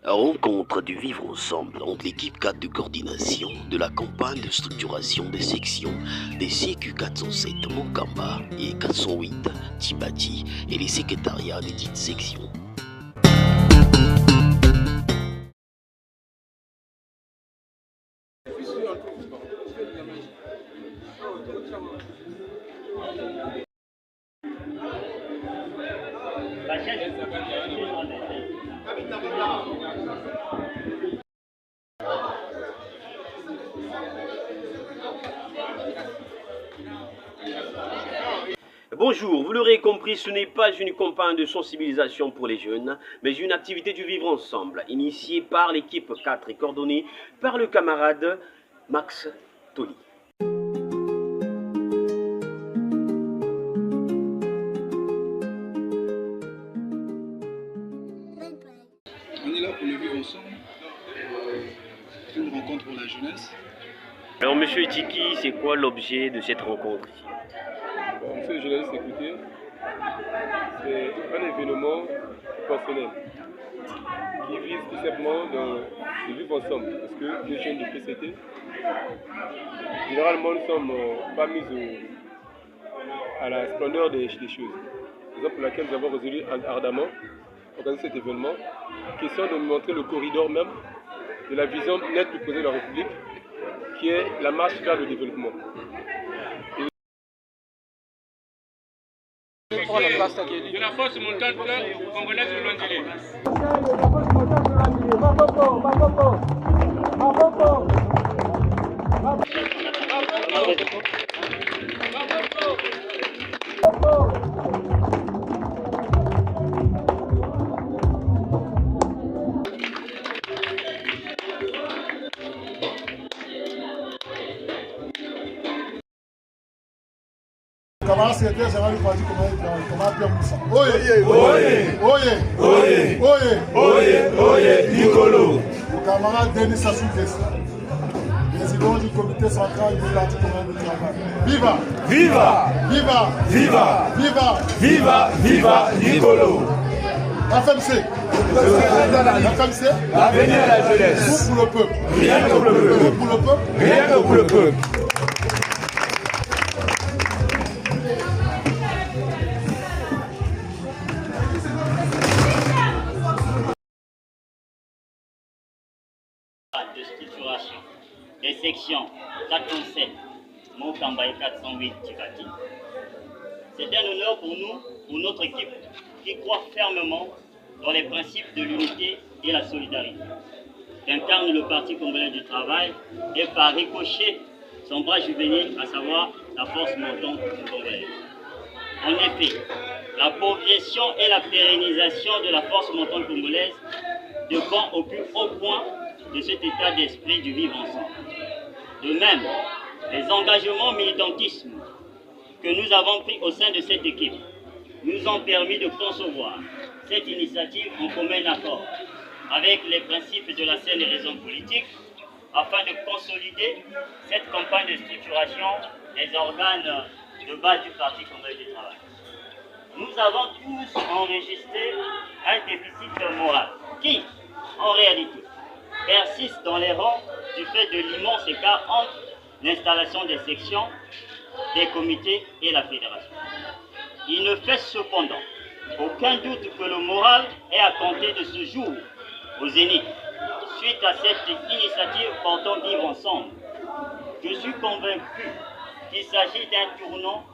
Rencontre du vivre ensemble entre l'équipe 4 de coordination de la campagne de structuration des sections des CQ 407 Monkamba et 408 Tibati et les secrétariats des dites sections. Bonjour, vous l'aurez compris, ce n'est pas une campagne de sensibilisation pour les jeunes, mais une activité du vivre ensemble, initiée par l'équipe 4 et coordonnée par le camarade Max Toli. On est là pour le vivre ensemble, une rencontre pour la jeunesse. Alors monsieur Etiki, c'est quoi l'objet de cette rencontre ici? Monsieur le journaliste, écoutez, c'est un événement personnel qui vise tout simplement de vivre ensemble. Parce que les jeunes du PCT, généralement, ne sommes pas mis à la splendeur des choses. Raison pour laquelle nous avons résolu ardemment organiser cet événement, question de nous montrer le corridor même de la vision nette du président de la République, qui est la marche vers le développement. De la force montante congolaise de l'Angélé. Camarade secrétaire général du parti comment Pierre Moussa. Oye, oye, oye, oye, oye, oye, oye, Nicolo. Le camarade Denis Sassou Nguesso, président du comité central du parti commun du travail. Viva! Viva! Viva! Viva! Viva! Viva! Viva! Nicolo! FMC! FMC! L'avenir de la jeunesse! Tout pour le peuple! Rien que pour le peuple! Tout pour le peuple! Rien que pour le peuple! De structuration des sections 407 Monkamba et 408 Tibati. C'est un honneur pour nous, pour notre équipe, qui croit fermement dans les principes de l'unité et la solidarité qu'incarne le Parti congolais du travail et par ricochet son bras juvénile, à savoir la force montante congolaise. En effet, la progression et la pérennisation de la force montante congolaise dépend au plus haut point de cet état d'esprit du vivre ensemble. De même, les engagements militantisme que nous avons pris au sein de cette équipe nous ont permis de concevoir cette initiative en commun accord avec les principes de la saine raison politique afin de consolider cette campagne de structuration des organes de base du Parti congolais du travail. Nous avons tous enregistré un déficit moral qui, en réalité, persiste dans les rangs du fait de l'immense écart entre l'installation des sections, des comités et la fédération. Il ne fait cependant aucun doute que le moral est à compter de ce jour au zénith. Suite à cette initiative portant vivre ensemble, je suis convaincu qu'il s'agit d'un tournant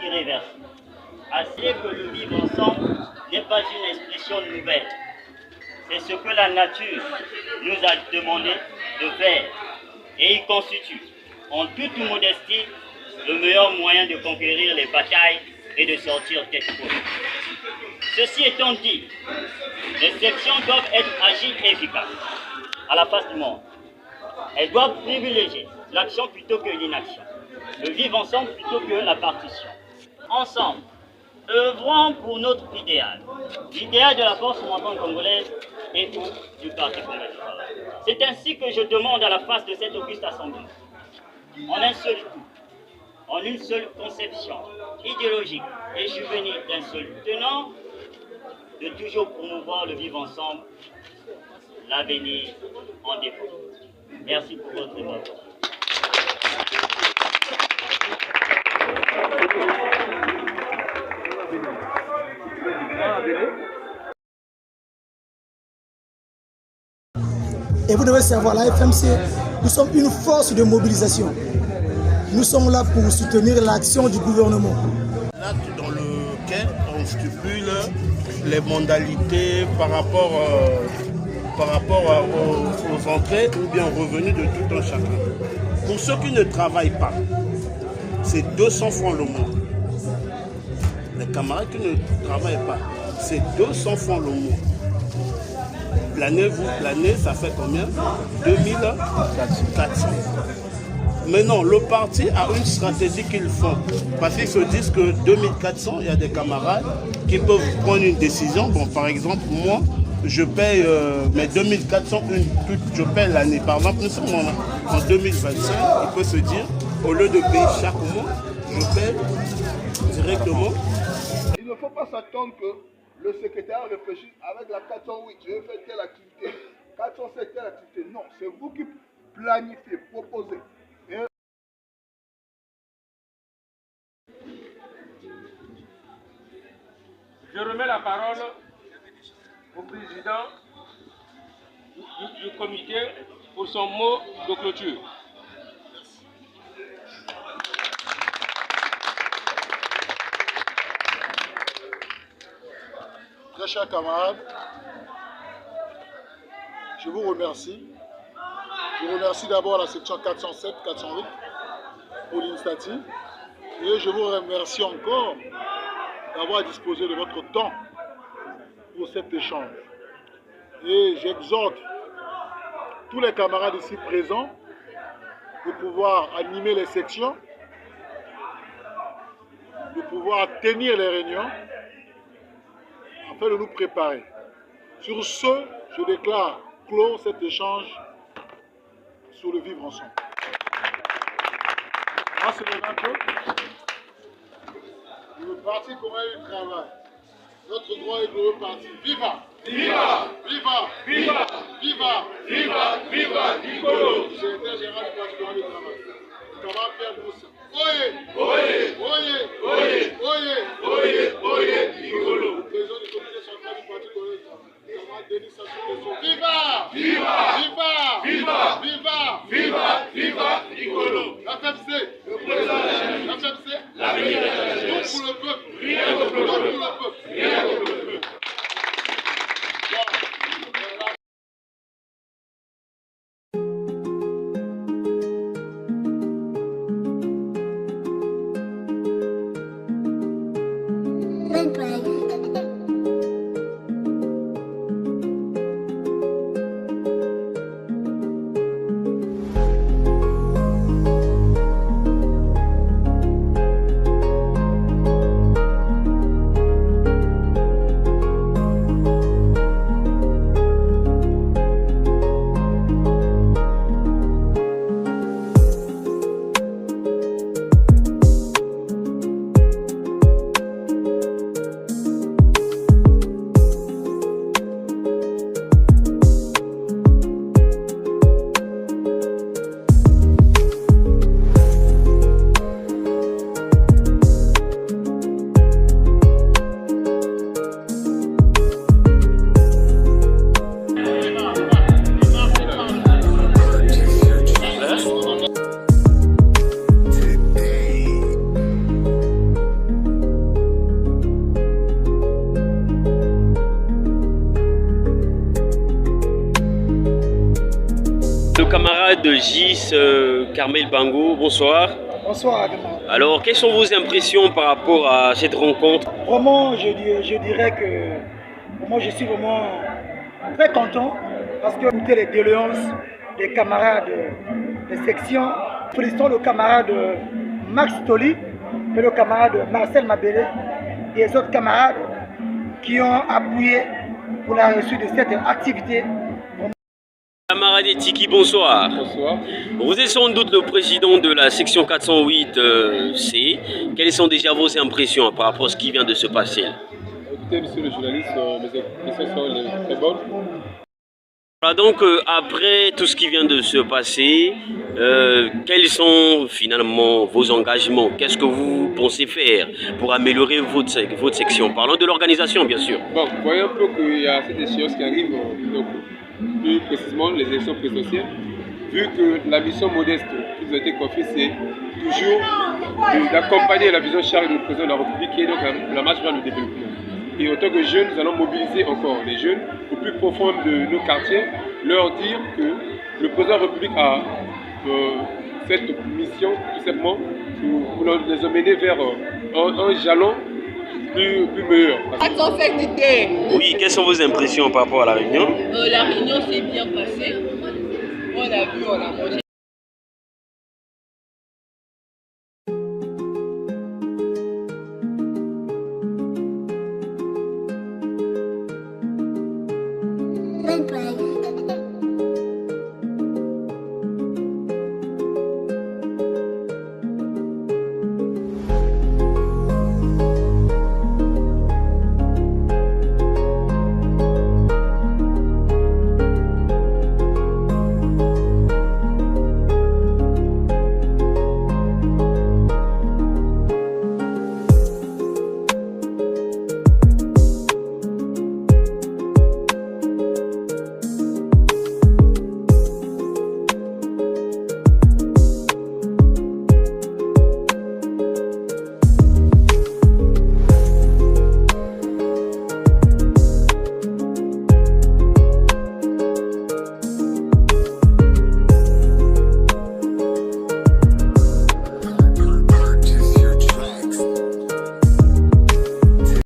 irréversible. Assez que le vivre ensemble n'est pas une expression nouvelle. C'est ce que la nature nous a demandé de faire et il constitue, en toute modestie, le meilleur moyen de conquérir les batailles et de sortir tête haute. Ceci étant dit, les sections doivent être agiles et efficaces à la face du monde. Elles doivent privilégier l'action plutôt que l'inaction, le vivre ensemble plutôt que la partition. Ensemble, œuvrons pour notre idéal, l'idéal de la force montante congolaise et ou du Parti congolais du travail. C'est ainsi que je demande à la face de cette auguste assemblée, en un seul coup, en une seule conception idéologique et juvénile d'un seul tenant, de toujours promouvoir le vivre ensemble, l'avenir en défend. Merci pour votre attention. Et vous devez savoir, la FMC, nous sommes une force de mobilisation. Nous sommes là pour soutenir l'action du gouvernement. L'acte dans lequel on stipule les modalités par rapport aux entrées ou bien aux revenus de tout un chacun. Pour ceux qui ne travaillent pas, c'est 200 francs le mois. Les camarades qui ne travaillent pas, c'est 200 francs le mois. L'année, ça fait combien? 2400. Mais non, le parti a une stratégie qu'ils font. Parce qu'ils se disent que 2400, il y a des camarades qui peuvent prendre une décision. Bon, par exemple, moi, je paye mes 2400, je paye l'année. Par exemple, nous sommes en 2025, il peut se dire, au lieu de payer chaque mois, je paye directement. Il ne faut pas s'attendre que le secrétaire réfléchisse avec la 408, je vais faire telle activité, 407 telle activité. Non, c'est vous qui planifiez, proposez. Je remets la parole au président du comité pour son mot de clôture. Très chers camarades, je vous remercie. Je remercie d'abord la section 407, 408 pour l'initiative. Et je vous remercie encore d'avoir disposé de votre temps pour cet échange. Et j'exhorte tous les camarades ici présents de pouvoir animer les sections, de pouvoir tenir les réunions, afin de nous préparer. Sur ce, je déclare clos cet échange sur le vivre ensemble. Ah, c'est le Le parti commun du travail. Notre droit est glorieux parti. Viva! Viva! Viva! Viva! Viva! Viva! Viva! Nicolo! Secrétaire général du parti commun du travail. Camarade Pierre Moussa. Oye! Oye! Oye! Oye! Oye! Oye! Oye! Nicolo! Président du comité central du parti commun du travail. Camarade Denis Sassou Nguesso. Viva! Viva! Viva! Viva! Viva! Viva! Viva! Nicolo! La FMC! Le président de la FMC! L'avenir de la jeunesse! Pour le peuple! Rien contre le peuple! Rien contre le peuple! Camarade Gis Carmel Bango, bonsoir. Bonsoir, Agma. Alors, quelles sont vos impressions par rapport à cette rencontre? Vraiment, je dirais que moi, je suis vraiment très content parce que écouter les doléances des camarades des sections. Félicitons le camarade Max Toli et le camarade Marcel Mabélé et les autres camarades qui ont appuyé pour la réussite de cette activité. Camarade Etiki, bonsoir. Bonsoir. Vous êtes sans doute le président de la section 408C. Quelles sont déjà vos impressions par rapport à ce qui vient de se passer? écoutez, monsieur le journaliste, mes questions sont très bonnes. Voilà, donc après tout ce qui vient de se passer, quels sont finalement vos engagements? Qu'est-ce que vous pensez faire pour améliorer votre section? Parlons de l'organisation, bien sûr. Bon, vous voyez un peu qu'il y a cette échéance qui arrive, donc plus précisément les élections présidentielles. Vu que la mission modeste qui nous a été confiée, c'est toujours d'accompagner la vision charte du président de la République, qui est donc la marche vers le développement. Et en tant que jeunes, nous allons mobiliser encore les jeunes au plus profond de nos quartiers, leur dire que le président de la République a cette mission, tout simplement, pour les emmener vers un jalon plus meilleur. Oui, quelles sont vos impressions par rapport à la réunion? La réunion s'est bien passée. On a vu, on a mangé. Bye bye.